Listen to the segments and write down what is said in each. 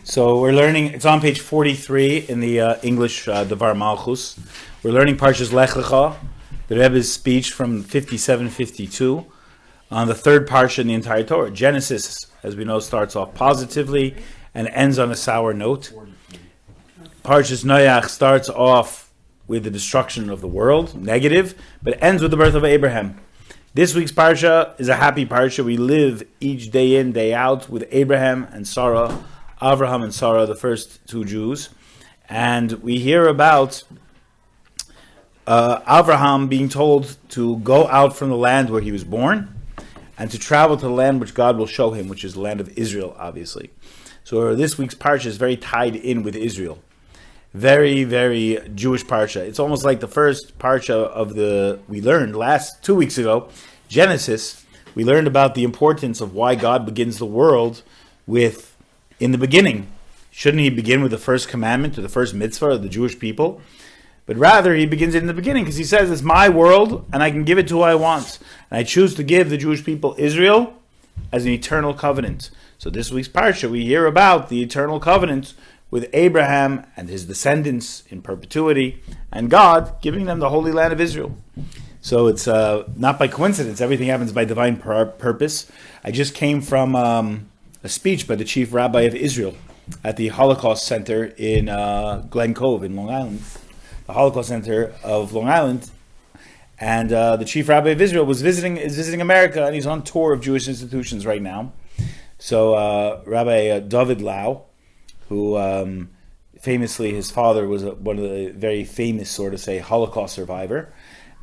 So we're learning, it's on page 43 in the English Devar Malchus. We're learning Parshas Lecha, the Rebbe's speech from 57-52 on the third parsha in the entire Torah. Genesis, as we know, starts off positively and ends on a sour note. Parshas Noach starts off with the destruction of the world, negative, but ends with the birth of Abraham. This week's parsha is a happy parsha. We live each day in, day out with Abraham and Sarah, Avraham and Sarah, the first two Jews. And we hear about Avraham being told to go out from the land where he was born and to travel to the land which God will show him, which is the land of Israel, obviously. So this week's parsha is very tied in with Israel. Very, very Jewish parsha. It's almost like the first parsha we learned 2 weeks ago, Genesis. We learned about the importance of why God begins the world with, in the beginning. Shouldn't he begin with the first commandment or the first mitzvah of the Jewish people? But rather, he begins it in the beginning because he says, it's my world and I can give it to who I want. And I choose to give the Jewish people Israel as an eternal covenant. So this week's parsha, we hear about the eternal covenant with Abraham and his descendants in perpetuity, and God giving them the Holy Land of Israel. So it's not by coincidence. Everything happens by divine purpose. I just came from a speech by the chief rabbi of Israel at the Holocaust Center in Glen Cove in Long Island. The Holocaust Center of Long Island. And the chief rabbi of Israel is visiting America, and he's on tour of Jewish institutions right now. So Rabbi David Lau, who famously, his father was one of the very famous, Holocaust survivor,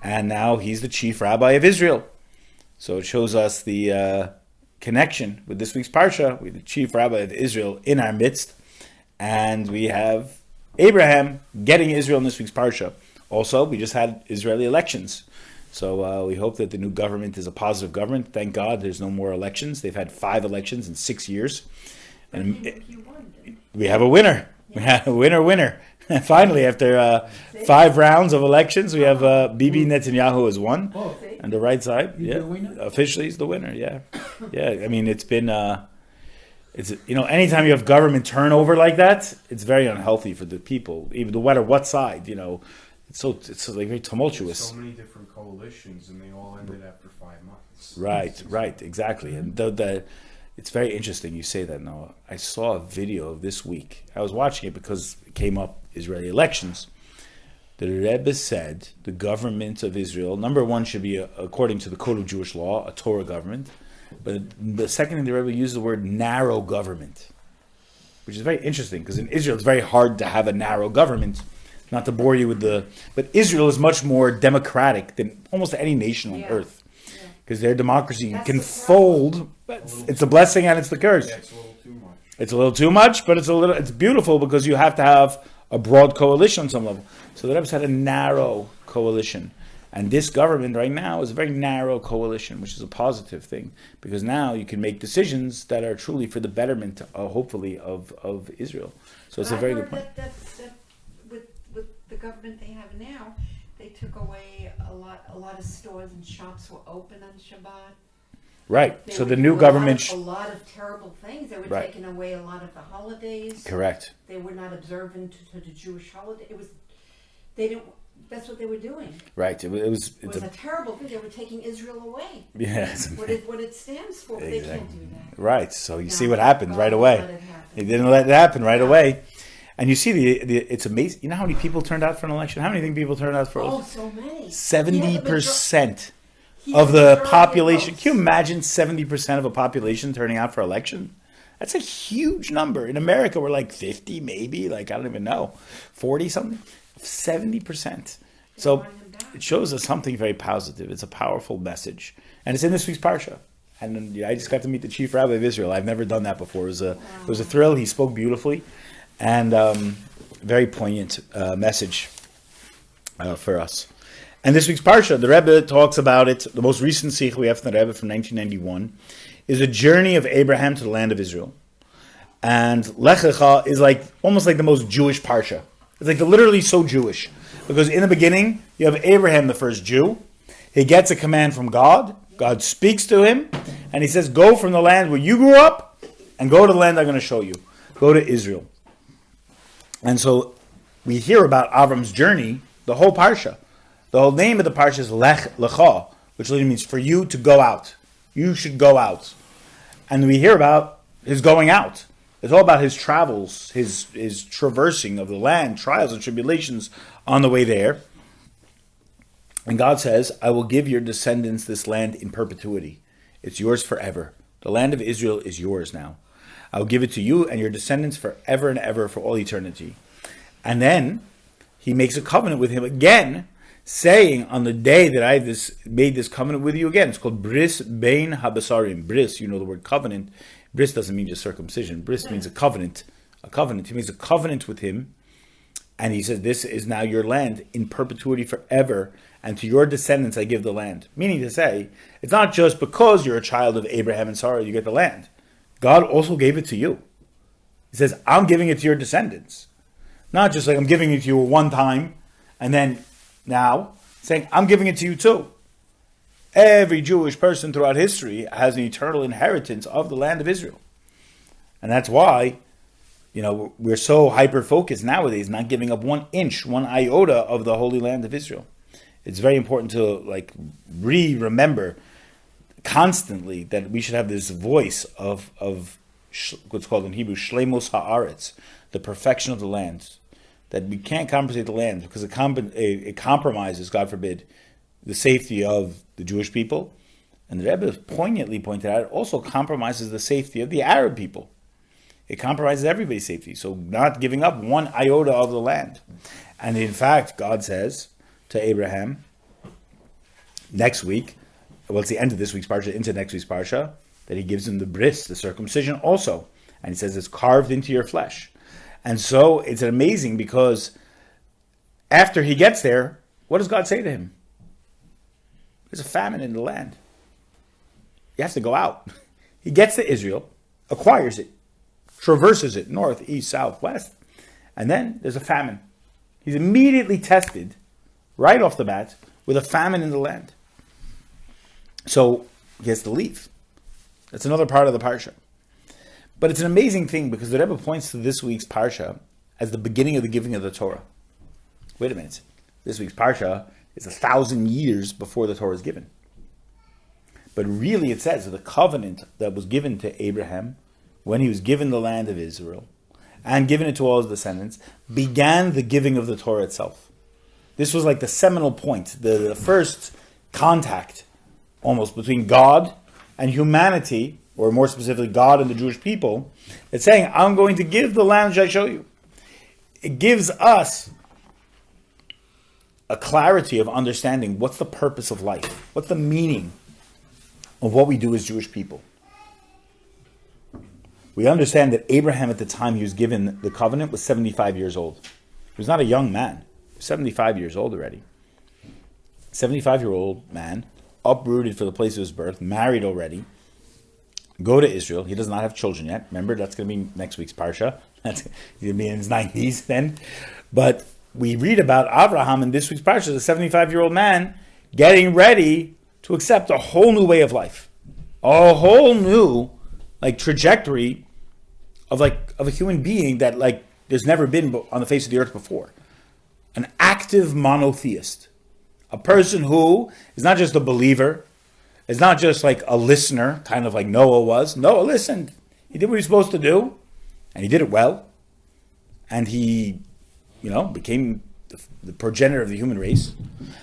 and now he's the chief rabbi of Israel. So it shows us the connection with this week's parsha, with the chief rabbi of Israel in our midst, and we have Abraham getting Israel in this week's parsha. Also, we just had Israeli elections, so we hope that the new government is a positive government. Thank God there's no more elections. They've had 5 elections in 6 years. And we have a winner. Yeah. We have a winner. Finally, after 5 rounds of elections, we have Bibi Netanyahu has won. Oh, on the right side. He's the winner? Officially, he's the winner. Yeah, yeah. I mean, it's been anytime you have government turnover like that, it's very unhealthy for the people, even no matter what side. It's like very tumultuous. There's so many different coalitions, and they all ended after 5 months. Right, exactly, and it's very interesting you say that, Noah. I saw a video of this week. I was watching it because it came up, Israeli elections. The Rebbe said the government of Israel, number one, should be, according to the Code of Jewish Law, a Torah government. But the second thing, the Rebbe used the word narrow government, which is very interesting because in Israel it's very hard to have a narrow government. Not to bore you with but Israel is much more democratic than almost any nation on earth. Because their democracy can fold. It's a blessing and it's the curse. Yeah, it's a little too much. It's a little too much, but it's beautiful because you have to have a broad coalition on some level. So the Rebbe's had a narrow coalition. And this government right now is a very narrow coalition, which is a positive thing. Because now you can make decisions that are truly for the betterment, hopefully, of Israel. So it's a very good point. That with the government they have now, they took away a lot of stores and shops were open on Shabbat. Right. So the new government... A lot of terrible things. They were taking away a lot of the holidays. Correct. They were not observant to the Jewish holiday. That's what they were doing. Right. It was a terrible thing. They were taking Israel away. Yes. What it stands for. Exactly. They can't do that. Right. So you see what happened right away. They didn't let it happen right away. And you see, it's amazing. You know how many people turned out for an election? How many think people turned out for an election? Oh, so many. 70% of the population. Can you imagine 70% of a population turning out for election? That's a huge number. In America, we're like 50, maybe. I don't even know. 40 something. 70%. So it shows us something very positive. It's a powerful message. And it's in this week's parsha. And I just got to meet the chief rabbi of Israel. I've never done that before. It was a thrill. He spoke beautifully. And very poignant message for us. And this week's parsha, the Rebbe talks about it. The most recent sikh we have from the Rebbe from 1991 is a journey of Abraham to the land of Israel. And Lecha is almost like the most Jewish parsha. It's literally so Jewish. Because in the beginning, you have Abraham, the first Jew. He gets a command from God. God speaks to him. And he says, go from the land where you grew up and go to the land I'm going to show you. go to Israel. And so we hear about Avram's journey, the whole parsha. The whole name of the parsha is Lecha, which literally means for you to go out. You should go out. And we hear about his going out. It's all about his travels, his traversing of the land, trials and tribulations on the way there. And God says, I will give your descendants this land in perpetuity. It's yours forever. The land of Israel is yours now. I will give it to you and your descendants forever and ever for all eternity. And then he makes a covenant with him again, saying, on the day that I made this covenant with you again, it's called Bris Bein Habasarim. Bris, you know the word covenant. Bris doesn't mean just circumcision. Bris means a covenant. A covenant. He makes a covenant with him. And he says, this is now your land in perpetuity forever. And to your descendants I give the land. Meaning to say, it's not just because you're a child of Abraham and Sarah you get the land. God also gave it to you. He says, I'm giving it to your descendants. Not just like I'm giving it to you one time and then now, saying, I'm giving it to you too. Every Jewish person throughout history has an eternal inheritance of the land of Israel. And that's why, we're so hyper-focused nowadays, not giving up 1 inch, 1 iota of the Holy Land of Israel. It's very important to remember constantly that we should have this voice of what's called in Hebrew, Shlemos Haaretz, the perfection of the land. That we can't compensate the land because it compromises, God forbid, the safety of the Jewish people. And the Rebbe poignantly pointed out, it also compromises the safety of the Arab people. It compromises everybody's safety. So not giving up 1 iota of the land. And in fact, God says to Abraham, next week, it's the end of this week's parsha into next week's parsha, that he gives him the bris, the circumcision also. And he says it's carved into your flesh. And so it's amazing because after he gets there, what does God say to him? There's a famine in the land. He has to go out. He gets to Israel, acquires it, traverses it, north, east, south, west, and then there's a famine. He's immediately tested, right off the bat, with a famine in the land. So he has to leave. That's another part of the parsha. But it's an amazing thing because the Rebbe points to this week's parsha as the beginning of the giving of the Torah. Wait a minute. This week's parsha is 1,000 years before the Torah is given. But really it says that the covenant that was given to Abraham when he was given the land of Israel and given it to all his descendants began the giving of the Torah itself. This was like the seminal point, the first contact almost between God and humanity, or more specifically, God and the Jewish people, it's saying, I'm going to give the land which I show you. It gives us a clarity of understanding what's the purpose of life, what's the meaning of what we do as Jewish people. We understand that Abraham, at the time he was given the covenant, was 75 years old. He was not a young man. He was 75 years old already. 75-year-old man, uprooted for the place of his birth, married already, go to Israel. He does not have children yet. Remember, that's going to be next week's parsha. He's going to be in his 90s then. But we read about Abraham in this week's parsha, the 75-year-old man getting ready to accept a whole new way of life, a whole new trajectory of a human being that there's never been on the face of the earth before. An active monotheist, a person who is not just a believer. It's not just a listener, kind of like Noah was. Noah listened. He did what he was supposed to do, and he did it well. And he, became the progenitor of the human race.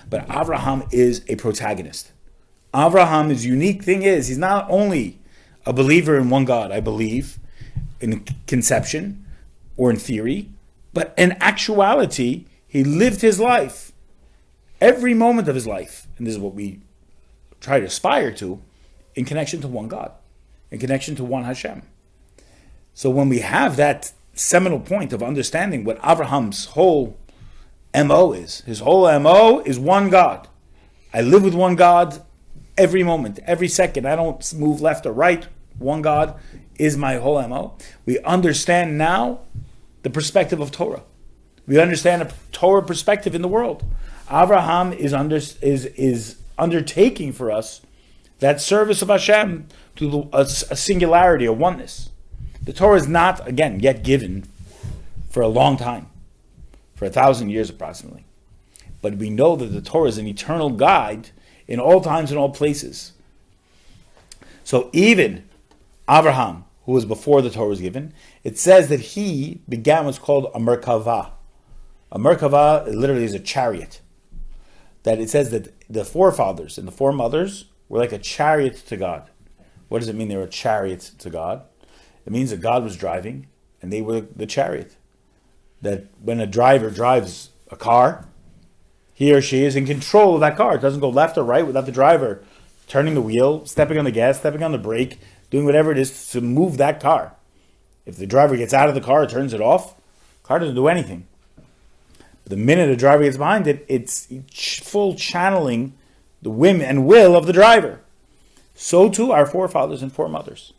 But Abraham is a protagonist. Abraham's unique thing is he's not only a believer in one God, I believe, in conception or in theory, but in actuality, he lived his life, every moment of his life, and this is what we try to aspire to, in connection to one God, in connection to one Hashem. So when we have that seminal point of understanding what Abraham's whole MO is, his whole MO is one God. I live with one God every moment, every second. I don't move left or right. One God is my whole MO. We understand now the perspective of Torah. We understand a Torah perspective in the world. Abraham is undertaking for us that service of Hashem to a singularity, a oneness. The Torah is not, again, yet given for a long time, for 1,000 years approximately. But we know that the Torah is an eternal guide in all times and all places. So even Abraham, who was before the Torah was given, it says that he began what's called a Merkava. A Merkava literally is a chariot. That it says that the forefathers and the foremothers were like a chariot to God. What does it mean they were a chariot to God? It means that God was driving and they were the chariot. That when a driver drives a car, he or she is in control of that car. It doesn't go left or right without the driver turning the wheel, stepping on the gas, stepping on the brake, doing whatever it is to move that car. If the driver gets out of the car, turns it off, the car doesn't do anything. But the minute the driver gets behind it, it's full channeling the whim and will of the driver. So too our forefathers and foremothers.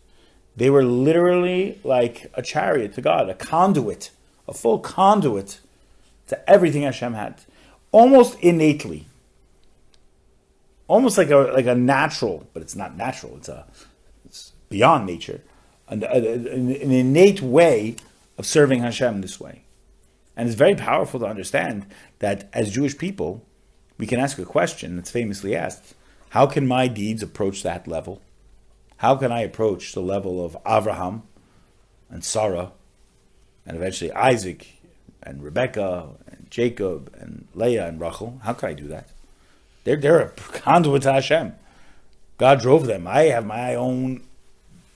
They were literally like a chariot to God, a conduit, a full conduit to everything Hashem had. Almost innately. Almost like a natural, but it's not natural, it's beyond nature. An innate way of serving Hashem this way. And it's very powerful to understand that as Jewish people, we can ask a question that's famously asked. How can my deeds approach that level? How can I approach the level of Abraham and Sarah and eventually Isaac and Rebecca and Jacob and Leah and Rachel? How can I do that? They're a conduit to Hashem. God drove them. I have my own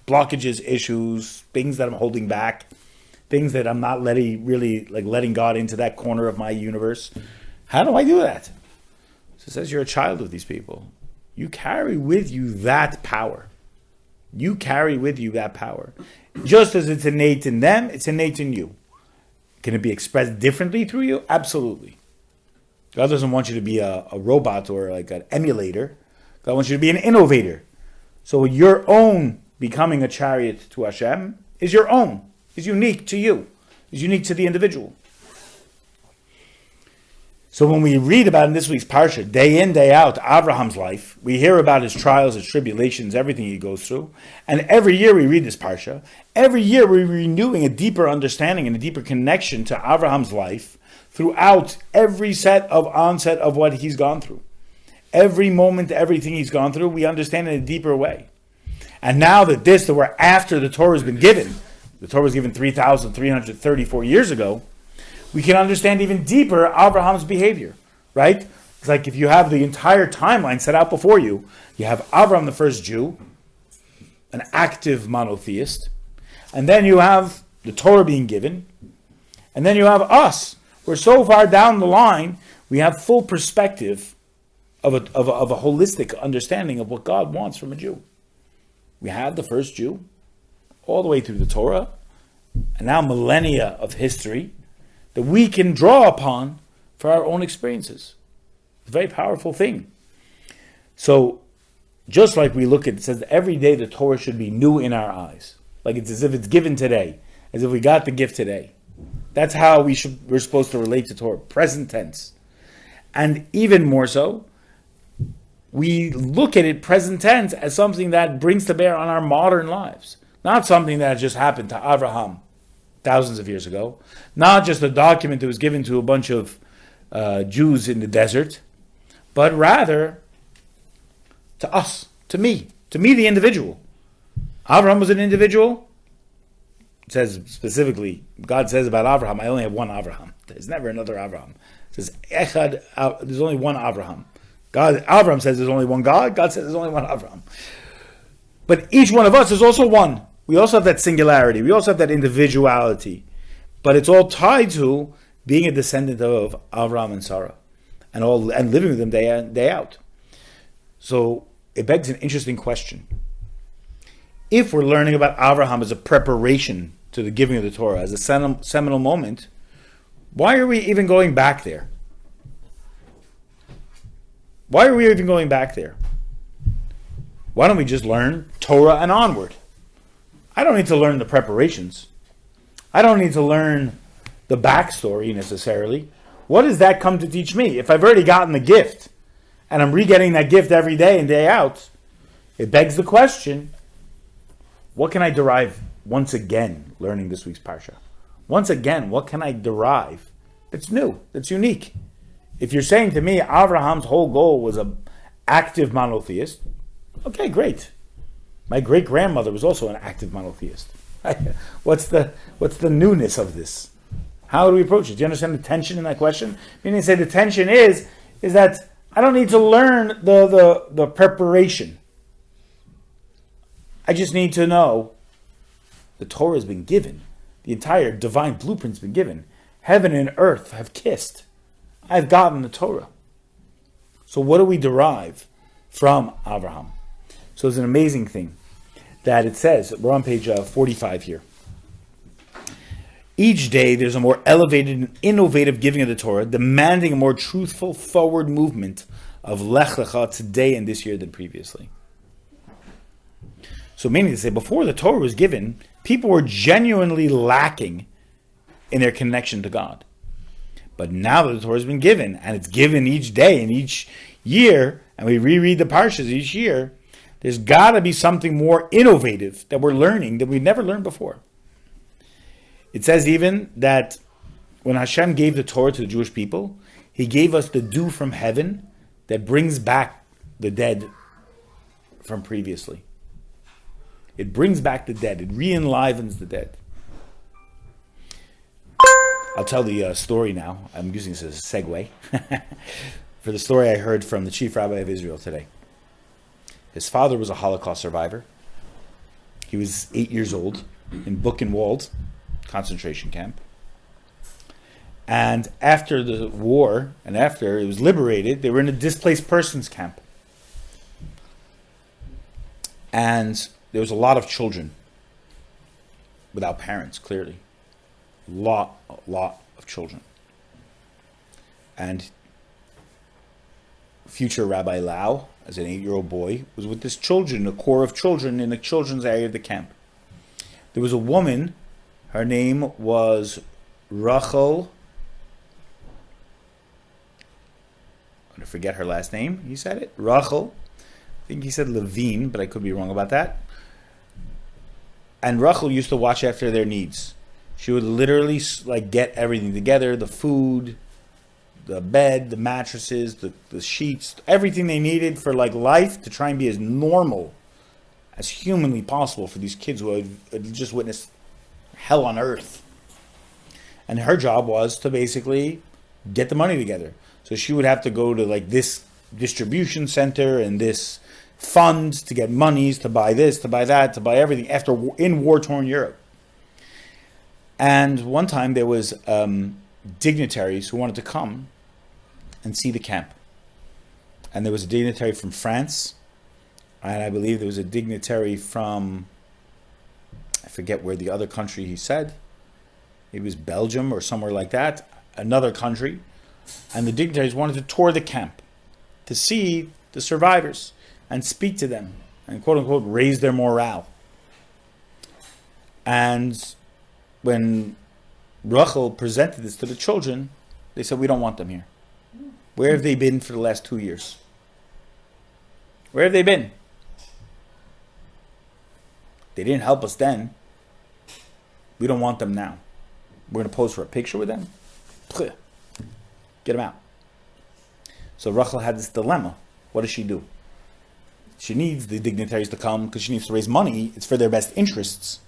blockages, issues, things that I'm holding back, things that I'm not letting God into that corner of my universe. How do I do that? So it says you're a child of these people. You carry with you that power. You carry with you that power. Just as it's innate in them, it's innate in you. Can it be expressed differently through you? Absolutely. God doesn't want you to be a robot or like an emulator. God wants you to be an innovator. So your own becoming a chariot to Hashem is your own. Is unique to you. Is unique to the individual. So when we read about in this week's Parsha, day in, day out, Abraham's life, we hear about his trials, his tribulations, everything he goes through. And every year we read this Parsha. Every year we're renewing a deeper understanding and a deeper connection to Abraham's life throughout every onset of what he's gone through. Every moment, everything he's gone through, we understand in a deeper way. And now that we're after the Torah has been given, the Torah was given 3,334 years ago, we can understand even deeper Abraham's behavior, right? It's like if you have the entire timeline set out before you, you have Abraham, the first Jew, an active monotheist, and then you have the Torah being given, and then you have us. We're so far down the line, we have full perspective of a holistic understanding of what God wants from a Jew. We have the first Jew, all the way through the Torah, and now millennia of history, that we can draw upon for our own experiences. It's a very powerful thing. So, just like we look at, it says every day the Torah should be new in our eyes. Like it's as if it's given today, as if we got the gift today. That's how we're supposed to relate to Torah, present tense. And even more so, we look at it present tense as something that brings to bear on our modern lives. Not something that just happened to Abraham thousands of years ago. Not just a document that was given to a bunch of Jews in the desert, but rather to us, to me the individual. Abraham was an individual. It says specifically, God says about Abraham, I only have one Abraham. There's never another Abraham. It says, Echad, there's only one Abraham. Abraham says there's only one God. God says there's only one Abraham. But each one of us is also one. We also have that singularity. We also have that individuality. But it's all tied to being a descendant of Abraham and Sarah. And living with them day in, day out. So it begs an interesting question. If we're learning about Abraham as a preparation to the giving of the Torah, as a seminal moment, why are we even going back there? Why are we even going back there? Why don't we just learn Torah and onward? I don't need to learn the preparations. I don't need to learn the backstory necessarily. What does that come to teach me? If I've already gotten the gift, and I'm re-getting that gift every day and day out, it begs the question, what can I derive once again learning this week's Parsha? Once again, what can I derive that's new, that's unique? If you're saying to me, Abraham's whole goal was an active monotheist, okay, great. My great-grandmother was also an active monotheist. What's the newness of this? How do we approach it? Do you understand the tension in that question? Meaning, say the tension is that I don't need to learn the preparation. I just need to know the Torah has been given. The entire divine blueprint's been given. Heaven and earth have kissed. I've gotten the Torah. So what do we derive from Abraham? So it's an amazing thing that it says, we're on page 45 here. Each day there's a more elevated and innovative giving of the Torah, demanding a more truthful forward movement of Lech Lecha today and this year than previously. So meaning to say, before the Torah was given, people were genuinely lacking in their connection to God. But now that the Torah has been given, and it's given each day and each year, and we reread the Parshas each year, there's got to be something more innovative that we're learning that we've never learned before. It says even that when Hashem gave the Torah to the Jewish people, He gave us the dew from heaven that brings back the dead from previously. It brings back the dead. It re-enlivens the dead. I'll tell the story now. I'm using this as a segue for the story I heard from the chief rabbi of Israel today. His father was a Holocaust survivor. He was 8 years old in Buchenwald concentration camp. And after the war, and after it was liberated, they were in a displaced persons camp. And there was a lot of children without parents, clearly. A lot of children. And future Rabbi Lau, as an 8-year-old boy, was with his children, a core of children in the children's area of the camp. There was a woman, her name was Rachel. I'm going to forget her last name. He said it. Rachel. I think he said Levine, but I could be wrong about that. And Rachel used to watch after their needs. She would literally get everything together, the food, the bed, the mattresses, the sheets, everything they needed for life to try and be as normal as humanly possible for these kids who had just witnessed hell on earth. And her job was to basically get the money together. So she would have to go to this distribution center and this fund to get monies to buy this, to buy that, to buy everything in war-torn Europe. And one time there was dignitaries who wanted to come and see the camp. And there was a dignitary from France, and I believe there was a dignitary from, I forget where the other country he said. It was Belgium or somewhere like that, another country. And the dignitaries wanted to tour the camp to see the survivors and speak to them and quote-unquote raise their morale. And when Rachel presented this to the children, they said, we don't want them here. Where have they been for the last 2 years? Where have they been? They didn't help us then. We don't want them now. We're going to pose for a picture with them? Get them out. So Rachel had this dilemma. What does she do? She needs the dignitaries to come because she needs to raise money. It's for their best interests.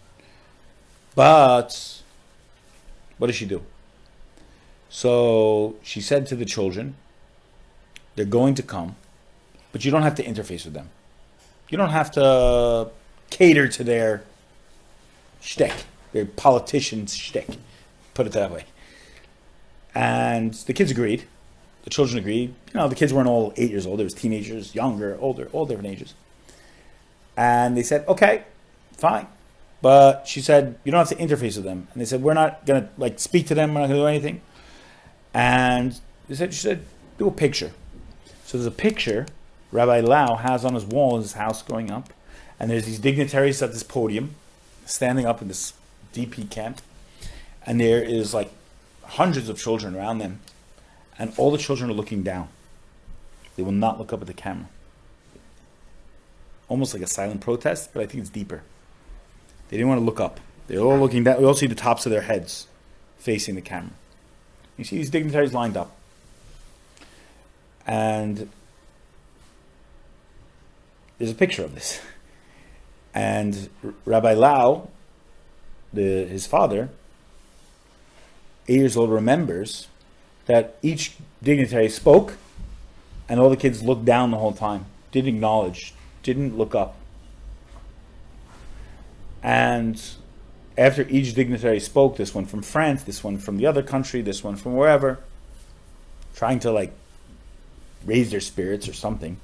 But what does she do? So she said to the children, they're going to come, but you don't have to interface with them. You don't have to cater to their shtick, their politician's shtick, put it that way. And the kids agreed. The children agreed. The kids weren't all 8 years old. There was teenagers, younger, older, all different ages. And they said, okay, fine. But she said, you don't have to interface with them. And they said, we're not going to speak to them. We're not going to do anything. And she said, do a picture. So there's a picture Rabbi Lau has on his wall in his house growing up. And there's these dignitaries at this podium, standing up in this DP camp. And there is hundreds of children around them. And all the children are looking down. They will not look up at the camera. Almost like a silent protest, but I think it's deeper. They didn't want to look up. They're all looking down. We all see the tops of their heads facing the camera. You see these dignitaries lined up. And there's a picture of this. And Rabbi Lau, his father, 8 years old, remembers that each dignitary spoke and all the kids looked down the whole time, didn't acknowledge, didn't look up. And after each dignitary spoke, this one from France, this one from the other country, this one from wherever, trying to raise their spirits or something,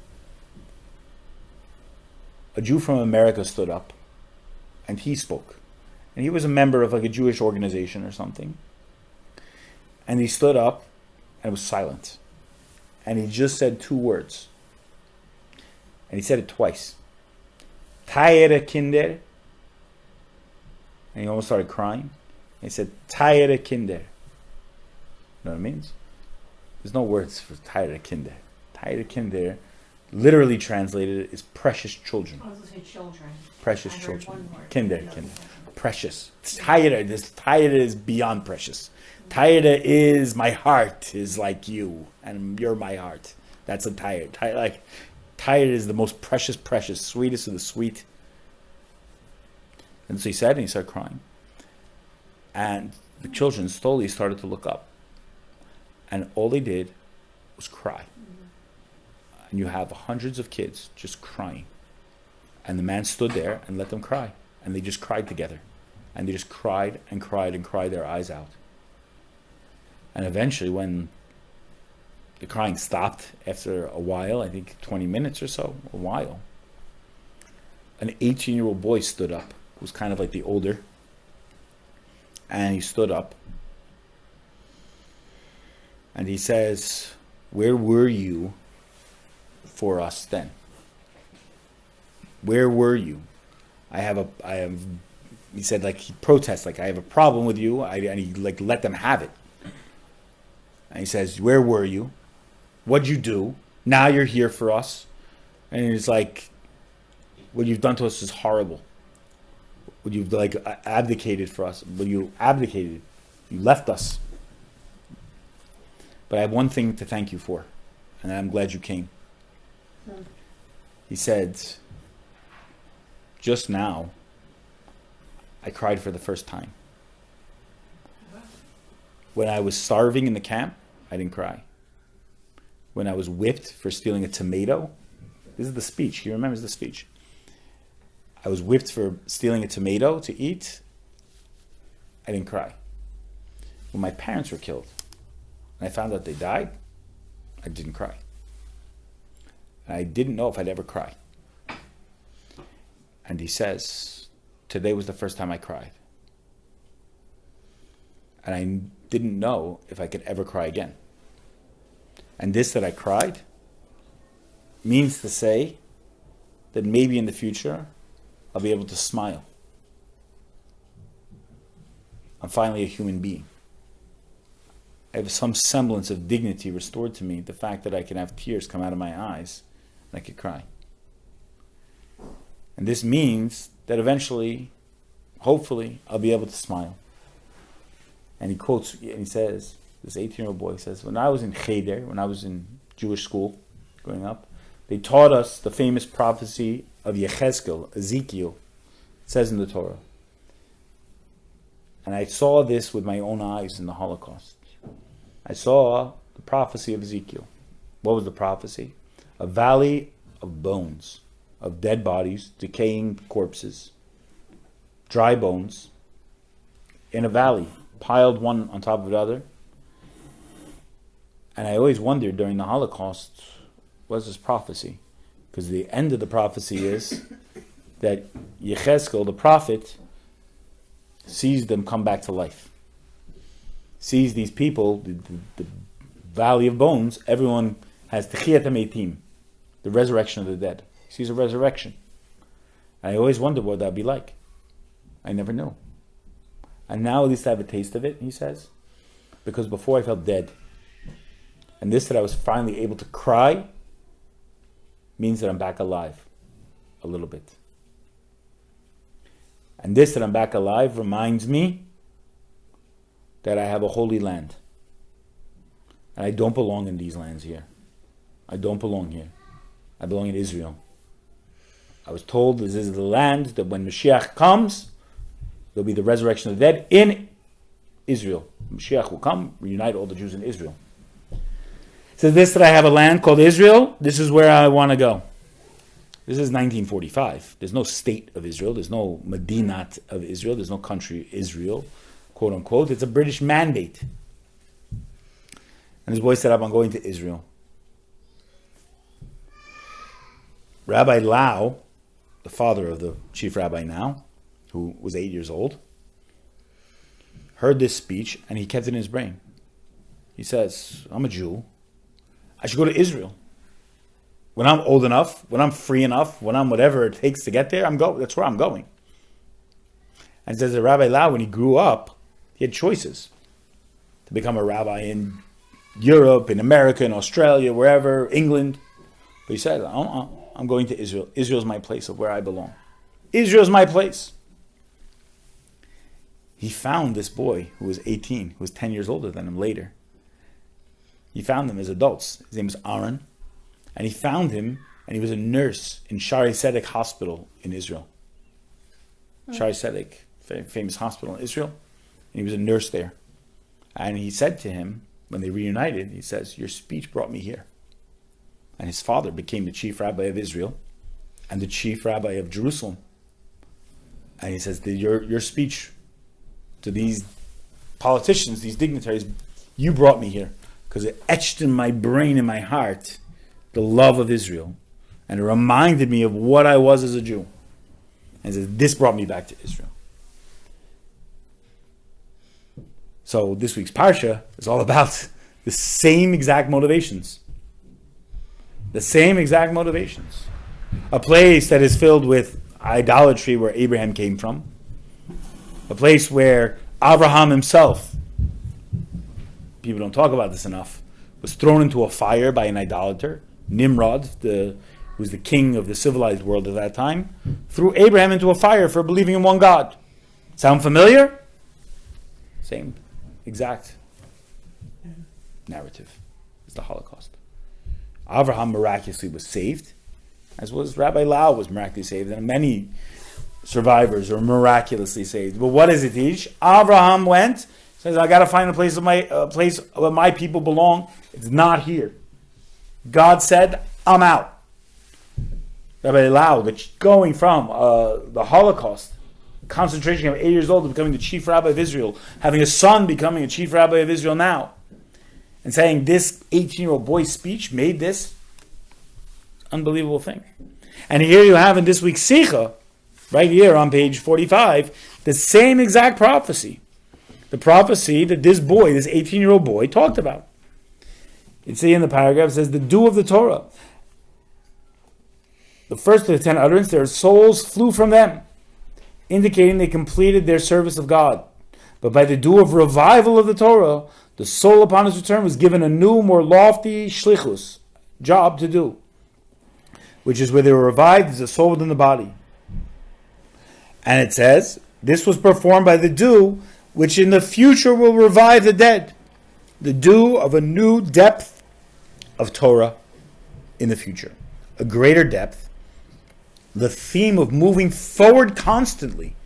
a Jew from America stood up and he spoke. And he was a member of a Jewish organization or something. And he stood up and was silent. And he just said 2 words. And he said it twice. Tayere Kinder. And he almost started crying. And he said, Tayere Kinder. You know what it means? There's no words for Tayere Kinder. Tayere Kinder, literally translated, is precious children. I was going to say children. Precious I heard children. one word. Kinder. Precious. Tayere is beyond precious. Tayere is my heart is like you, and you're my heart. That's a Tayere. Tayere is the most precious, sweetest of the sweet. And so he said, and he started crying. And the children slowly started to look up. And all they did was cry. And you have hundreds of kids just crying. And the man stood there and let them cry. And they just cried together. And they just cried and cried and cried their eyes out. And eventually, when the crying stopped after a while, I think 20 minutes or so, a while, an 18-year-old boy stood up, who was kind of like the older, and he stood up, and he says, "Where were you for us then? Where were you? He said, he protests, I have a problem with you, and he let them have it. And he says, where were you? What'd you do? Now you're here for us. And it's like, what you've done to us is horrible. What you've abdicated for us. What you abdicated. You left us. But I have one thing to thank you for. And I'm glad you came. He said, just now, I cried for the first time. When I was starving in the camp, I didn't cry. When I was whipped for stealing a tomato, this is the speech, he remembers the speech. I was whipped for stealing a tomato to eat, I didn't cry. When my parents were killed, and I found out they died, I didn't cry. And I didn't know if I'd ever cry. And he says, today was the first time I cried. And I didn't know if I could ever cry again. And this that I cried means to say that maybe in the future I'll be able to smile. I'm finally a human being. I have some semblance of dignity restored to me, the fact that I can have tears come out of my eyes and I could cry. And this means that eventually, hopefully, I'll be able to smile. And he quotes, and he says, this 18-year-old boy says, when I was in Cheder, when I was in Jewish school growing up, they taught us the famous prophecy of Yechezkel, Ezekiel. It says in the Torah. And I saw this with my own eyes in the Holocaust. I saw the prophecy of Ezekiel. What was the prophecy? A valley of bones, of dead bodies, decaying corpses, dry bones, in a valley, piled one on top of the other. And I always wondered during the Holocaust, what is this prophecy? Because the end of the prophecy is that Yechezkel, the prophet, sees them come back to life. Sees these people, the valley of bones, everyone has Techiyat HaMeitim, the resurrection of the dead. He sees a resurrection. And I always wondered what that would be like. I never knew. And now at least I have a taste of it, he says, because before I felt dead. And this that I was finally able to cry means that I'm back alive a little bit. And this, that I'm back alive, reminds me that I have a holy land. And I don't belong in these lands here. I don't belong here. I belong in Israel. I was told this is the land that when Mashiach comes, there'll be the resurrection of the dead in Israel. Mashiach will come, reunite all the Jews in Israel. It says this, that I have a land called Israel. This is where I want to go. This is 1945. There's no state of Israel. There's no Medinat of Israel. There's no country Israel, quote unquote. It's a British mandate. And his boy said, I'm going to Israel. Rabbi Lau, the father of the chief rabbi now, who was 8 years old, heard this speech and he kept it in his brain. He says, I'm a Jew. I should go to Israel. When I'm old enough, when I'm free enough, when I'm whatever it takes to get there, that's where I'm going. And it says that Rabbi Lau, when he grew up, he had choices to become a rabbi in Europe, in America, in Australia, wherever, England. But he said, I'm going to Israel. Israel's my place of where I belong. Israel's my place. He found this boy who was 18, who was 10 years older than him later. He found them as adults. His name was Aaron. And he found him, and he was a nurse in Shari Tzedek Hospital in Israel. Shari Tzedek, famous hospital in Israel. And he was a nurse there. And he said to him, when they reunited, he says, your speech brought me here. And his father became the chief rabbi of Israel and the chief rabbi of Jerusalem. And he says, your speech to these politicians, these dignitaries, you brought me here because it etched in my brain and my heart the love of Israel. And it reminded me of what I was as a Jew. And he says, this brought me back to Israel. So this week's Parsha is all about the same exact motivations. The same exact motivations. A place that is filled with idolatry where Abraham came from. A place where Abraham himself, people don't talk about this enough, was thrown into a fire by an idolater. Nimrod, who was the king of the civilized world at that time, threw Abraham into a fire for believing in one God. Sound familiar? Same exact narrative as the Holocaust. Abraham miraculously was saved, as was Rabbi Lau was miraculously saved, and many survivors are miraculously saved. But what does it teach? Abraham went, says, I got to find a place where my people belong. It's not here. God said, I'm out. Rabbi Lau, going from the Holocaust, concentration camp, 8 years old, to becoming the chief rabbi of Israel, having a son becoming a chief rabbi of Israel now, and saying this 18-year-old boy's speech made this unbelievable thing. And here you have in this week's Sicha, right here on page 45, the same exact prophecy. The prophecy that this boy, this 18-year-old boy, talked about. You see in the paragraph, it says, the dew of the Torah. The first of the 10 utterance, their souls flew from them, indicating they completed their service of God. But by the dew of revival of the Torah, the soul upon his return was given a new, more lofty shlichus, job to do, which is where they were revived as a soul within the body. And it says, this was performed by the dew, which in the future will revive the dead. The dew of a new depth of Torah in the future. A greater depth. The theme of moving forward constantly,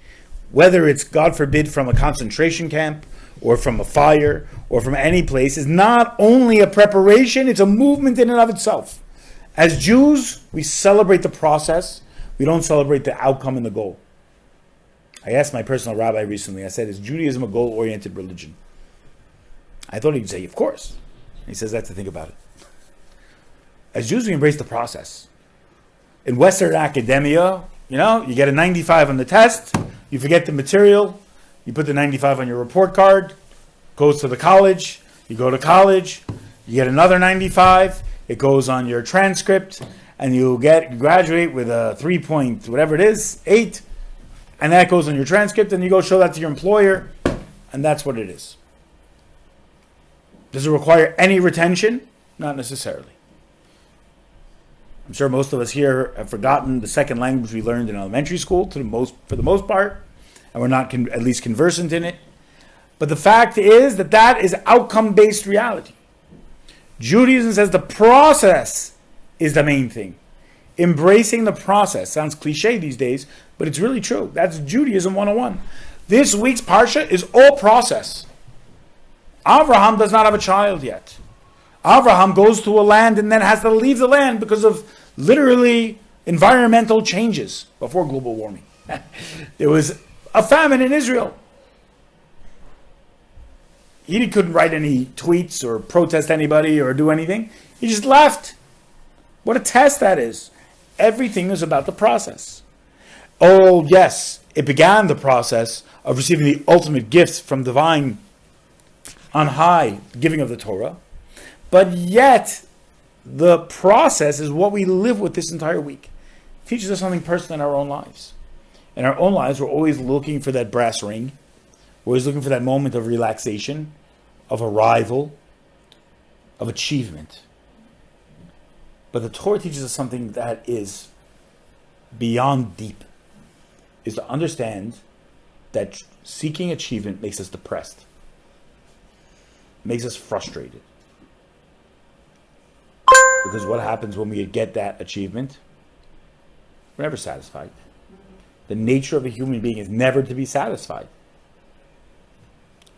whether it's, God forbid, from a concentration camp, or from a fire, or from any place, is not only a preparation, it's a movement in and of itself. As Jews, we celebrate the process. We don't celebrate the outcome and the goal. I asked my personal rabbi recently, I said, is Judaism a goal-oriented religion? I thought he'd say, of course. He says, I have to think about it. As Jews, we embrace the process. In Western academia, you get a 95 on the test, you forget the material, you put the 95 on your report card, goes to the college, you go to college, you get another 95, it goes on your transcript, and you graduate with a 3 point, whatever it is, 8, and that goes on your transcript, and you go show that to your employer, and that's what it is. Does it require any retention? Not necessarily. I'm sure most of us here have forgotten the second language we learned in elementary school for the most part. and we're not at least conversant in it. But the fact is that is outcome-based reality. Judaism says the process is the main thing. Embracing the process. Sounds cliche these days, but it's really true. That's Judaism 101. This week's Parsha is all process. Avraham does not have a child yet. Avraham goes to a land and then has to leave the land because of literally environmental changes before global warming. There was a famine in Israel. He couldn't write any tweets or protest anybody or do anything. He just left. What a test that is. Everything is about the process. Oh, yes, it began the process of receiving the ultimate gifts from divine on high, the giving of the Torah. But yet, the process is what we live with this entire week. It teaches us something personal in our own lives. In our own lives, we're always looking for that brass ring. We're always looking for that moment of relaxation, of arrival, of achievement. But the Torah teaches us something that is beyond deep, is to understand that seeking achievement makes us depressed, makes us frustrated. Because what happens when we get that achievement? We're never satisfied. The nature of a human being is never to be satisfied.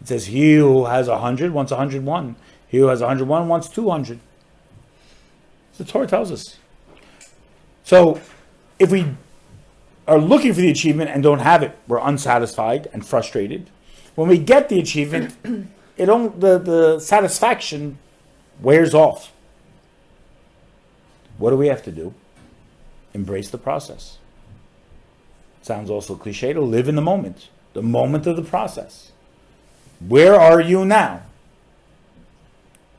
It says, he who has 100 wants 101. He who has 101 wants 200. The Torah tells us. So, if we are looking for the achievement and don't have it, we're unsatisfied and frustrated. When we get the achievement, the satisfaction wears off. What do we have to do? Embrace the process. It sounds also cliche to live in the moment of the process. Where are you now?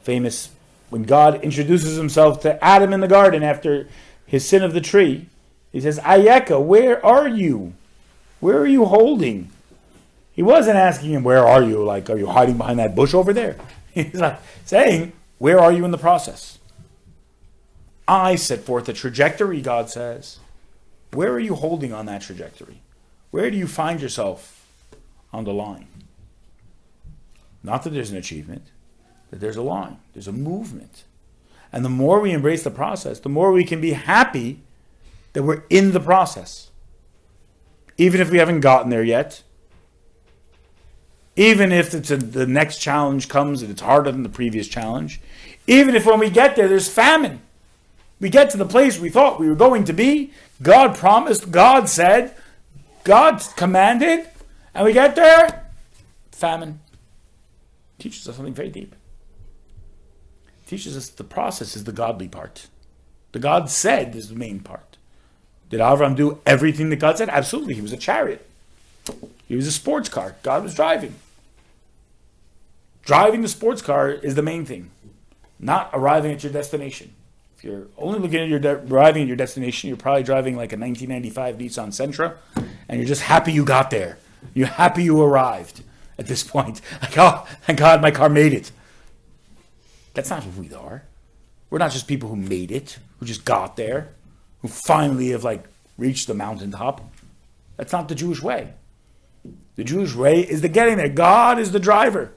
Famous, when God introduces himself to Adam in the garden after his sin of the tree, he says, Ayeka, where are you? Where are you holding? He wasn't asking him, where are you? Like, are you hiding behind that bush over there? He's like saying, where are you in the process? I set forth a trajectory, God says. Where are you holding on that trajectory? Where do you find yourself on the line? Not that there's an achievement, that there's a line, there's a movement. And the more we embrace the process, the more we can be happy that we're in the process. Even if we haven't gotten there yet, even if the next challenge comes and it's harder than the previous challenge, even if when we get there, there's famine. We get to the place we thought we were going to be, God promised, God said, God commanded, and we get there, famine. Teaches us something very deep. Teaches us the process is the godly part. The God said is the main part. Did Avram do everything that God said? Absolutely. He was a chariot. He was a sports car. God was driving. Driving the sports car is the main thing, not arriving at your destination. If you're only looking at arriving at your destination, you're probably driving like a 1995 Nissan Sentra, and you're just happy you got there. You're happy you arrived at this point. Like, oh, thank God my car made it. That's not who we are. We're not just people who made it, who just got there, who finally have reached the mountaintop. That's not the Jewish way. The Jewish way is the getting there. God is the driver.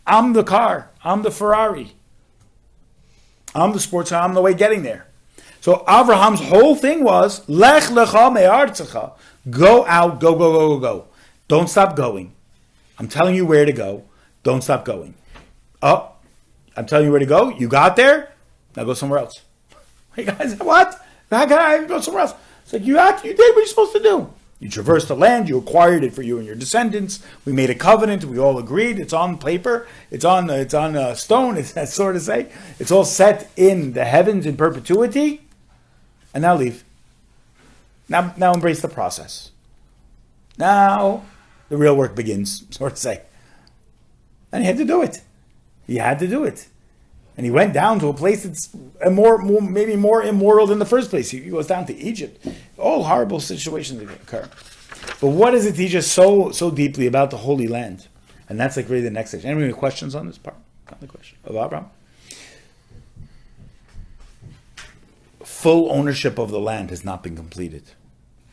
I'm the car. I'm the Ferrari. I'm the sports car. I'm the way getting there. So Abraham's whole thing was, Lech Lecha me'artzecha. Go out, go, go, go, go, go. Don't stop going. I'm telling you where to go. Don't stop going. Oh, I'm telling you where to go. You got there. Now go somewhere else. Hey guys, what? How can I go somewhere else? It's like you did what you're supposed to do. You traversed the land. You acquired it for you and your descendants. We made a covenant. We all agreed. It's on paper. It's on stone. It's that sort of say. It's all set in the heavens in perpetuity. And now leave. Now embrace the process. Now the real work begins, sort of say. And he had to do it. He had to do it. And he went down to a place that's maybe more immoral than the first place. He goes down to Egypt. All horrible situations that occur. But what does it teach us so deeply about the Holy Land? And that's really the next section. Anybody have questions on this part? On the question of Abraham? Full ownership of the land has not been completed.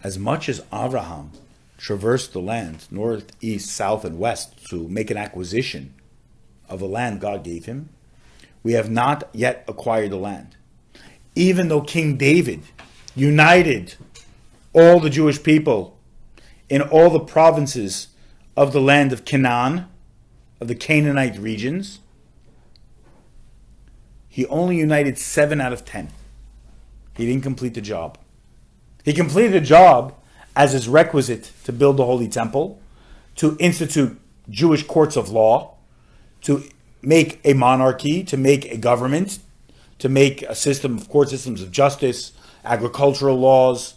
As much as Abraham traversed the land, north, east, south, and west, to make an acquisition of a land God gave him, we have not yet acquired the land. Even though King David united all the Jewish people in all the provinces of the land of Canaan, of the Canaanite regions, he only united 7 out of 10. He didn't complete the job. He completed the job as is requisite to build the Holy Temple, to institute Jewish courts of law, to make a monarchy, to make a government, to make a system of court systems of justice, agricultural laws,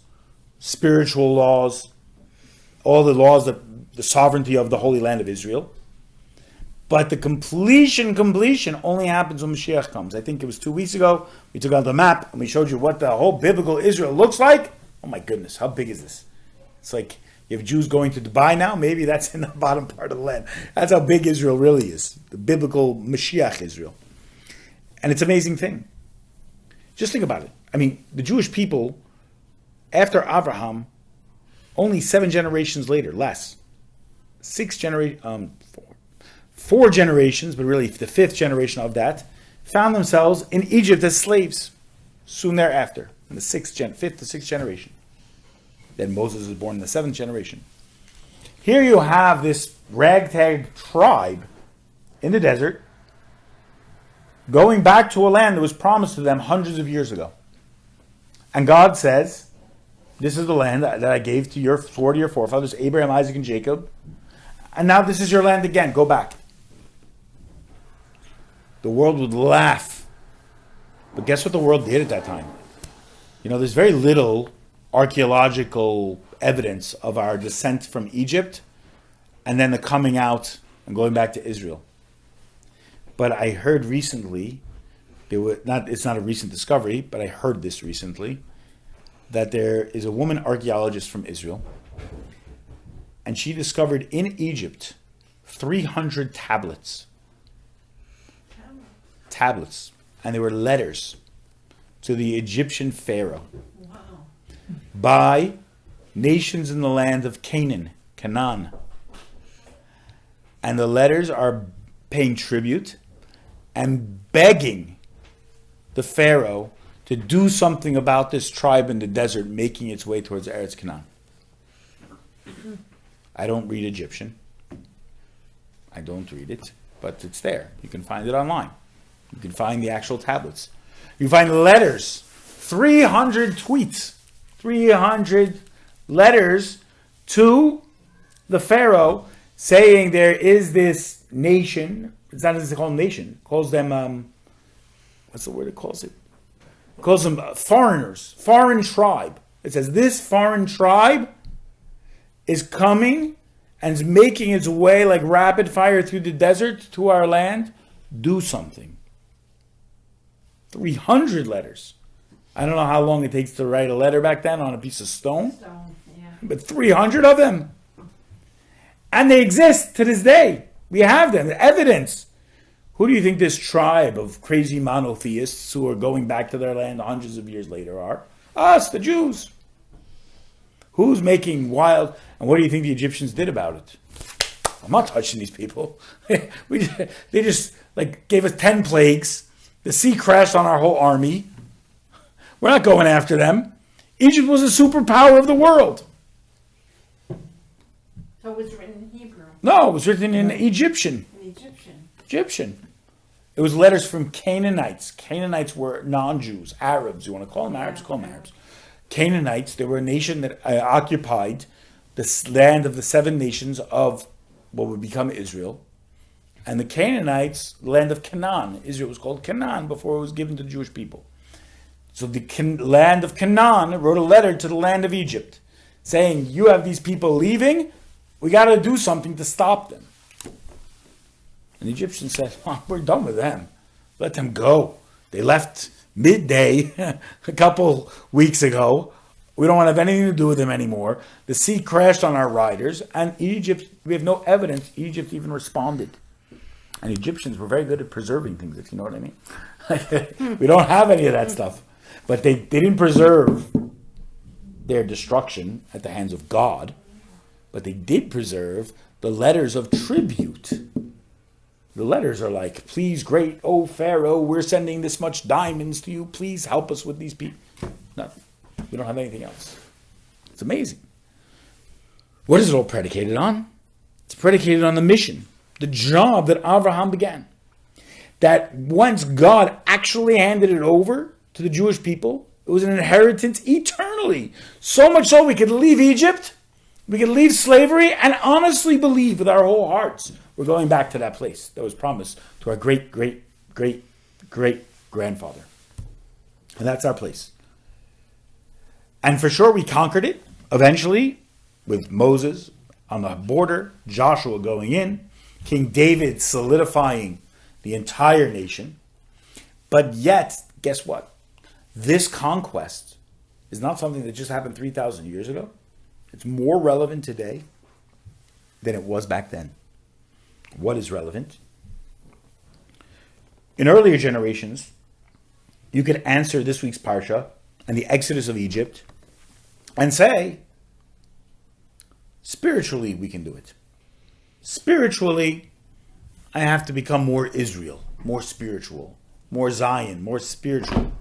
spiritual laws, all the laws that the sovereignty of the Holy Land of Israel. But the completion only happens when Mashiach comes. I think it was 2 weeks ago, we took out the map and we showed you what the whole biblical Israel looks like. Oh my goodness, how big is this? It's like you have Jews going to Dubai now, maybe that's in the bottom part of the land. That's how big Israel really is, the biblical Mashiach Israel. And it's an amazing thing. Just think about it. I mean, the Jewish people, after Abraham, only 7 generations later, less, 4 generations, but really the 5th generation of that, found themselves in Egypt as slaves soon thereafter, in the 5th to 6th generation. Then Moses was born in the 7th generation. Here you have this ragtag tribe in the desert going back to a land that was promised to them hundreds of years ago. And God says, this is the land that I gave to your forefathers, Abraham, Isaac, and Jacob. And now this is your land again. Go back. The world would laugh. But guess what the world did at that time? You know, there's very little archaeological evidence of our descent from Egypt and then the coming out and going back to Israel. But I heard recently, it's not a recent discovery, but I heard this recently, that there is a woman archaeologist from Israel, and she discovered in Egypt 300 tablets. And they were letters to the Egyptian pharaoh. Wow. By nations in the land of Canaan. And the letters are paying tribute and begging the pharaoh to do something about this tribe in the desert making its way towards Eretz Canaan. I don't read Egyptian. I don't read it, but it's there. You can find it online. You can find the actual tablets. You find letters, 300 tweets, 300 letters to the Pharaoh saying there is this nation. It's not as called nation. It calls them, what's the word it calls it? It calls them foreigners, foreign tribe. It says this foreign tribe is coming and is making its way like rapid fire through the desert to our land. Do something. 300 letters. I don't know how long it takes to write a letter back then on a piece of stone. But 300 of them. And they exist to this day. We have them, the evidence. Who do you think this tribe of crazy monotheists who are going back to their land hundreds of years later are? Us, the Jews. Who's making wild, and what do you think the Egyptians did about it? I'm not touching these people. They just gave us 10 plagues. The sea crashed on our whole army. We're not going after them. Egypt was a superpower of the world. So it was written in Hebrew. No, it was written in Egyptian. Egyptian. It was letters from Canaanites. Canaanites were non-Jews, Arabs. You want to call them Arabs? Call them Arabs. Canaanites, they were a nation that occupied the land of the 7 nations of what would become Israel. And the Canaanites, the land of Canaan. Israel was called Canaan before it was given to the Jewish people. So the land of Canaan wrote a letter to the land of Egypt saying, you have these people leaving, we got to do something to stop them. And the Egyptians said, we're done with them. Let them go. They left midday a couple weeks ago. We don't want to have anything to do with them anymore. The sea crashed on our riders, and Egypt, we have no evidence Egypt even responded. And Egyptians were very good at preserving things, if you know what I mean. We don't have any of that stuff. But they didn't preserve their destruction at the hands of God. But they did preserve the letters of tribute. The letters are like, please, great, oh Pharaoh, we're sending this much diamonds to you. Please help us with these people. Nothing. We don't have anything else. It's amazing. What is it all predicated on? It's predicated on the mission, the job that Abraham began. That once God actually handed it over to the Jewish people, it was an inheritance eternally. So much so we could leave Egypt, we could leave slavery, and honestly believe with our whole hearts we're going back to that place that was promised to our great, great, great, great grandfather. And that's our place. And for sure we conquered it eventually with Moses on the border, Joshua going in, King David solidifying the entire nation. But yet, guess what? This conquest is not something that just happened 3,000 years ago. It's more relevant today than it was back then. What is relevant? In earlier generations, you could answer this week's Parsha and the Exodus of Egypt and say, spiritually we can do it. Spiritually, I have to become more Israel, more spiritual, more Zion, more spiritual.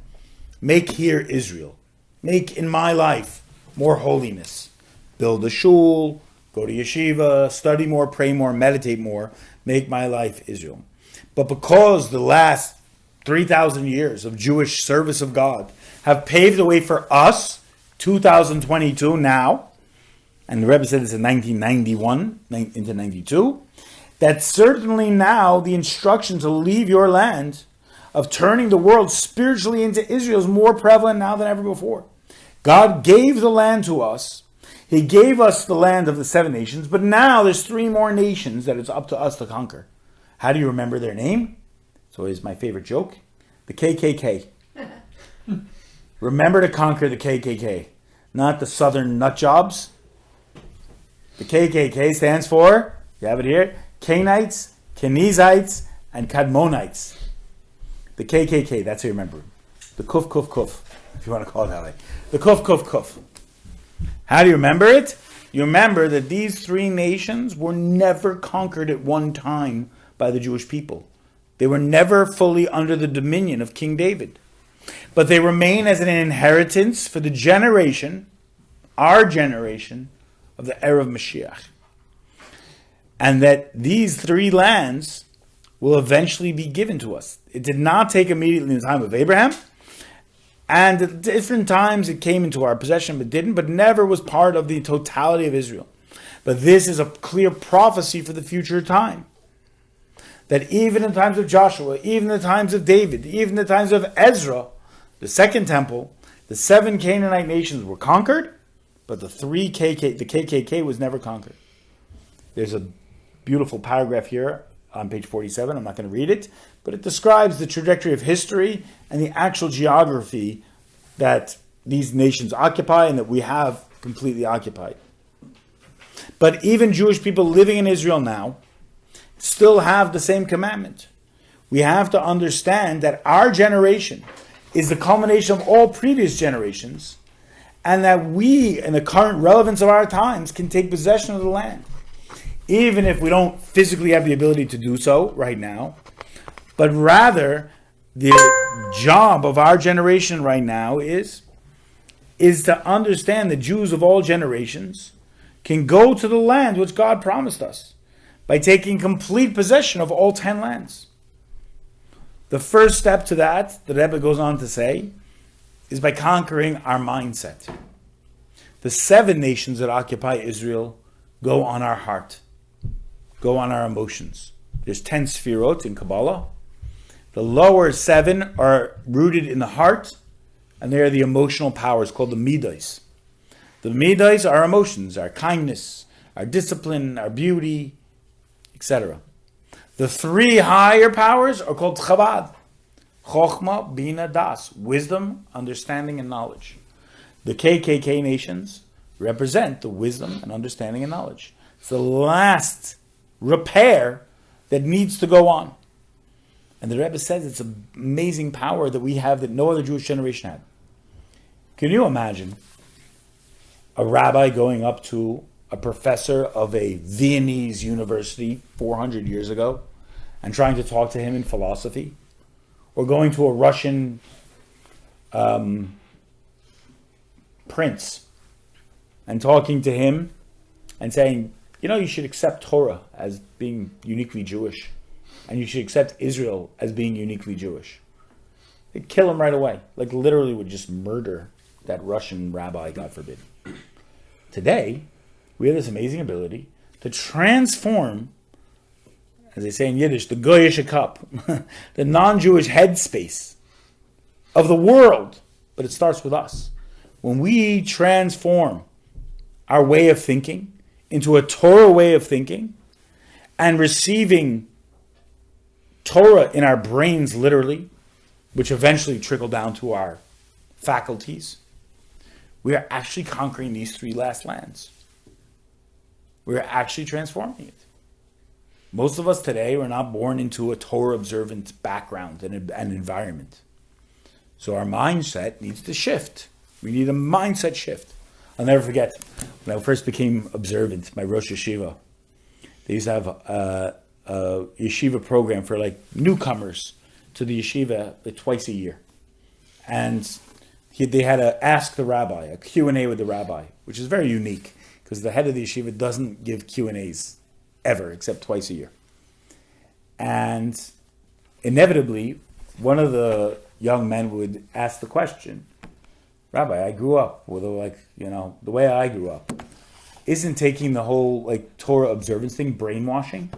Make here Israel. Make in my life more holiness. Build a shul, go to yeshiva, study more, pray more, meditate more. Make my life Israel. But because the last 3,000 years of Jewish service of God have paved the way for us, 2022 now, and the Rebbe said this in 1991 into 92, that certainly now the instruction to leave your land, of turning the world spiritually into Israel, is more prevalent now than ever before. God gave the land to us. He gave us the land of the 7 nations, but now there's 3 more nations that it's up to us to conquer. How do you remember their name? It's always my favorite joke. The KKK. Remember to conquer the KKK, not the Southern nut jobs. The KKK stands for, you have it here, Canaanites, Kenizzites, and Kadmonites. The KKK, that's how you remember. The Kuf Kuf Kuf, if you want to call it that way. The Kuf Kuf Kuf. How do you remember it? You remember that these 3 nations were never conquered at one time by the Jewish people. They were never fully under the dominion of King David. But they remain as an inheritance for the generation, our generation, of the era of Mashiach. And that these 3 lands will eventually be given to us. It did not take immediately in the time of Abraham. And at different times it came into our possession, but didn't, but never was part of the totality of Israel. But this is a clear prophecy for the future time. That even in times of Joshua, even in the times of David, even in the times of Ezra, the second temple, the 7 Canaanite nations were conquered, but the KKK was never conquered. There's a beautiful paragraph here on page 47. I'm not going to read it, but it describes the trajectory of history and the actual geography that these nations occupy and that we have completely occupied. But even Jewish people living in Israel now still have the same commandment. We have to understand that our generation is the culmination of all previous generations, and that we, in the current relevance of our times, can take possession of the land. Even if we don't physically have the ability to do so right now, but rather the job of our generation right now is to understand that Jews of all generations can go to the land which God promised us by taking complete possession of all 10 lands. The first step to that, the Rebbe goes on to say, is by conquering our mindset. The 7 nations that occupy Israel go on our heart, go on our emotions. There's 10 sefirot in Kabbalah. The lower 7 are rooted in the heart, and they are the emotional powers called the midos. The midos are emotions, our kindness, our discipline, our beauty, etc. The 3 higher powers are called Chabad. Chokhmah, Bina, Das. Wisdom, understanding, and knowledge. The KKK nations represent the wisdom and understanding and knowledge. It's the last repair that needs to go on. And the Rebbe says it's an amazing power that we have that no other Jewish generation had. Can you imagine a rabbi going up to a professor of a Viennese university 400 years ago and trying to talk to him in philosophy, or going to a Russian prince and talking to him and saying, you should accept Torah as being uniquely Jewish, and you should accept Israel as being uniquely Jewish. They'd kill him right away. Like literally would just murder that Russian rabbi, God forbid. Today, we have this amazing ability to transform, as they say in Yiddish, the goyish cup, the non-Jewish headspace of the world. But it starts with us. When we transform our way of thinking into a Torah way of thinking and receiving Torah in our brains literally, which eventually trickle down to our faculties, we are actually conquering these three last lands. We are actually transforming it. Most of us today were not born into a Torah observant background and environment. So our mindset needs to shift. We need a mindset shift. I'll never forget, when I first became observant, my Rosh Yeshiva, they used to have a yeshiva program for like newcomers to the yeshiva twice a year. And they had to ask the rabbi, a Q&A with the rabbi, which is very unique because the head of the yeshiva doesn't give Q&As ever except twice a year. And inevitably, one of the young men would ask the question, Rabbi, I grew up with the way I grew up. Isn't taking the whole Torah observance thing brainwashing?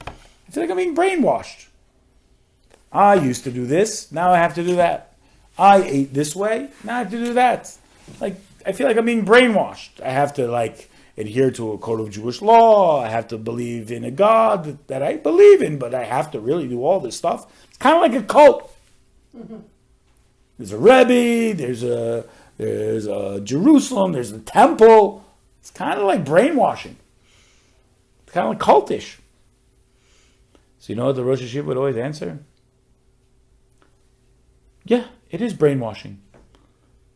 I feel like I'm being brainwashed. I used to do this, now I have to do that. I ate this way, now I have to do that. I feel like I'm being brainwashed. I have to adhere to a code of Jewish law. I have to believe in a God that I believe in, but I have to really do all this stuff. It's kind of like a cult. Mm-hmm. There's a Rebbe, there's a Jerusalem, there's a temple. It's kind of like brainwashing. It's kind of like cultish. So you know what the Rosh Yeshiva would always answer? Yeah, it is brainwashing.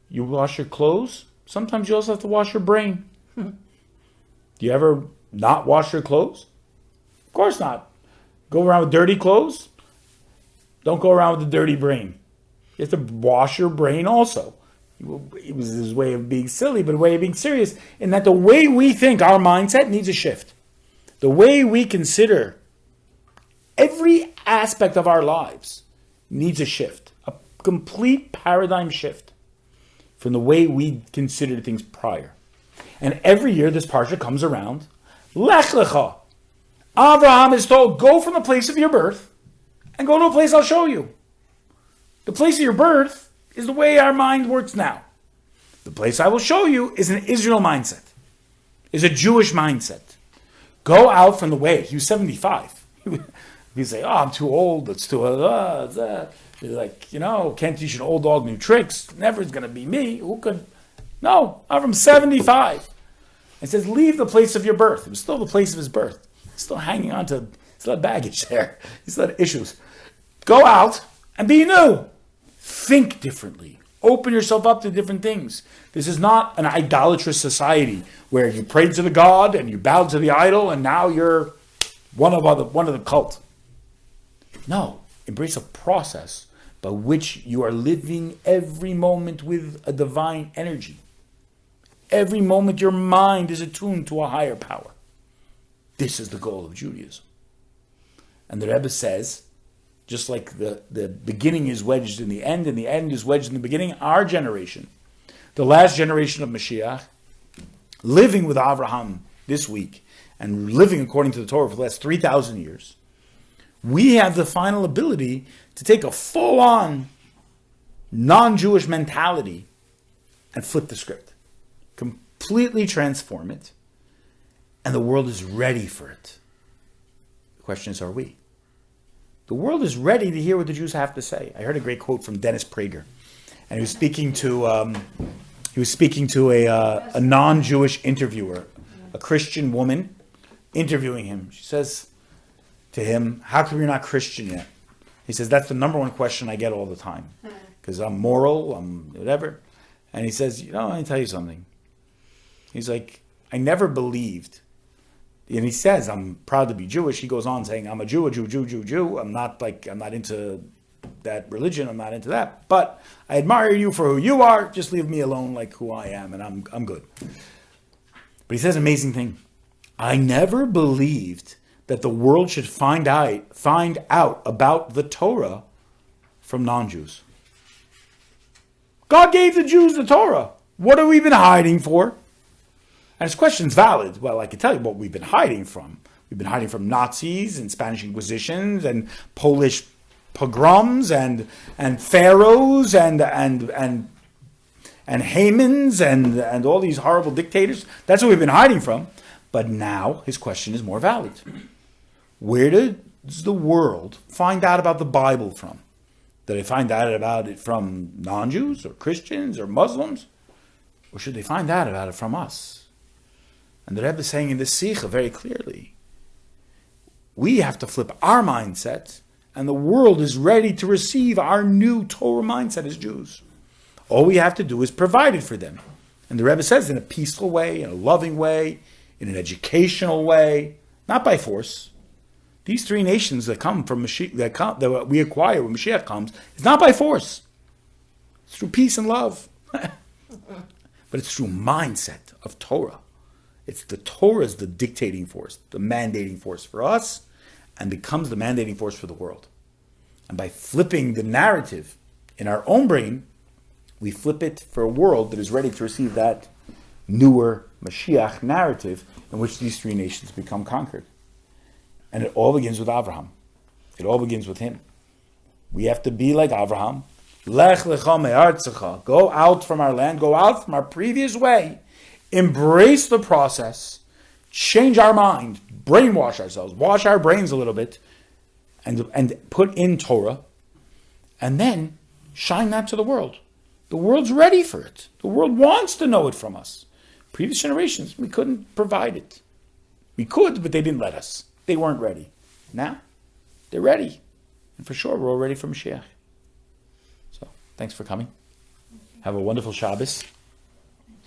You wash your clothes, sometimes you also have to wash your brain. Do you ever not wash your clothes? Of course not. Go around with dirty clothes? Don't go around with a dirty brain. You have to wash your brain also. It was his way of being silly, but a way of being serious, in that the way we think, our mindset needs a shift. The way we consider every aspect of our lives needs a shift. A complete paradigm shift from the way we considered things prior. And every year this parsha comes around. Lech Lecha. Abraham is told, go from the place of your birth and go to a place I'll show you. The place of your birth is the way our mind works now. The place I will show you is an Israel mindset, is a Jewish mindset. Go out from the way. He was 75. He'd say, I'm too old. It's too old. Can't teach an old dog new tricks. Never is going to be me. Who could? No, I'm from 75. It says, leave the place of your birth. It was still the place of his birth. He's still hanging on to, still had baggage there. He still had issues. Go out and be new. Think differently. Open yourself up to different things. This is not an idolatrous society where you prayed to the god and you bowed to the idol and now you're one of the cult. No, embrace a process by which you are living every moment with a divine energy. Every moment your mind is attuned to a higher power. This is the goal of Judaism. And the Rebbe says, just like the beginning is wedged in the end and the end is wedged in the beginning, our generation, the last generation of Mashiach, living with Abraham this week and living according to the Torah for the last 3,000 years, we have the final ability to take a full-on non-Jewish mentality and flip the script. Completely transform it. And the world is ready for it. The question is, are we? The world is ready to hear what the Jews have to say. I heard a great quote from Dennis Prager, and he was speaking to a non-Jewish interviewer, a Christian woman, interviewing him. She says to him, "How come you're not Christian yet?" He says, "That's the number one question I get all the time, because I'm moral, I'm whatever." And he says, "Let me tell you something." He's like, I never believed. And he says, I'm proud to be Jewish. He goes on saying, I'm a Jew, a Jew, Jew, Jew, Jew. I'm not into that religion. I'm not into that. But I admire you for who you are. Just leave me alone like who I am, and I'm good. But he says an amazing thing. I never believed that the world should find out about the Torah from non-Jews. God gave the Jews the Torah. What have we been hiding for? And his question's valid. Well, I can tell you what we've been hiding from. We've been hiding from Nazis and Spanish Inquisitions and Polish pogroms and pharaohs and Hamans and all these horrible dictators. That's what we've been hiding from. But now his question is more valid. Where does the world find out about the Bible from? Did they find out about it from non-Jews or Christians or Muslims? Or should they find out about it from us? And the Rebbe is saying in this Sikha very clearly, we have to flip our mindset, and the world is ready to receive our new Torah mindset as Jews. All we have to do is provide it for them. And the Rebbe says in a peaceful way, in a loving way, in an educational way, not by force. These three nations that come from Mashiach, that we acquire when Mashiach comes, it's not by force. It's through peace and love. But it's through mindset of Torah. It's the Torah is the dictating force, the mandating force for us, and becomes the mandating force for the world. And by flipping the narrative in our own brain, we flip it for a world that is ready to receive that newer Mashiach narrative in which these three nations become conquered. And it all begins with Avraham. It all begins with him. We have to be like Avraham. Lech, Lecha me'artzecha. Go out from our land, go out from our previous way. Embrace the process, change our mind, brainwash ourselves, wash our brains a little bit, and put in Torah, and then shine that to the world. The world's ready for it. The world wants to know it from us. Previous generations, we couldn't provide it. We could, but they didn't let us. They weren't ready. Now, they're ready. And for sure, we're all ready for Mashiach. So, thanks for coming. Have a wonderful Shabbos.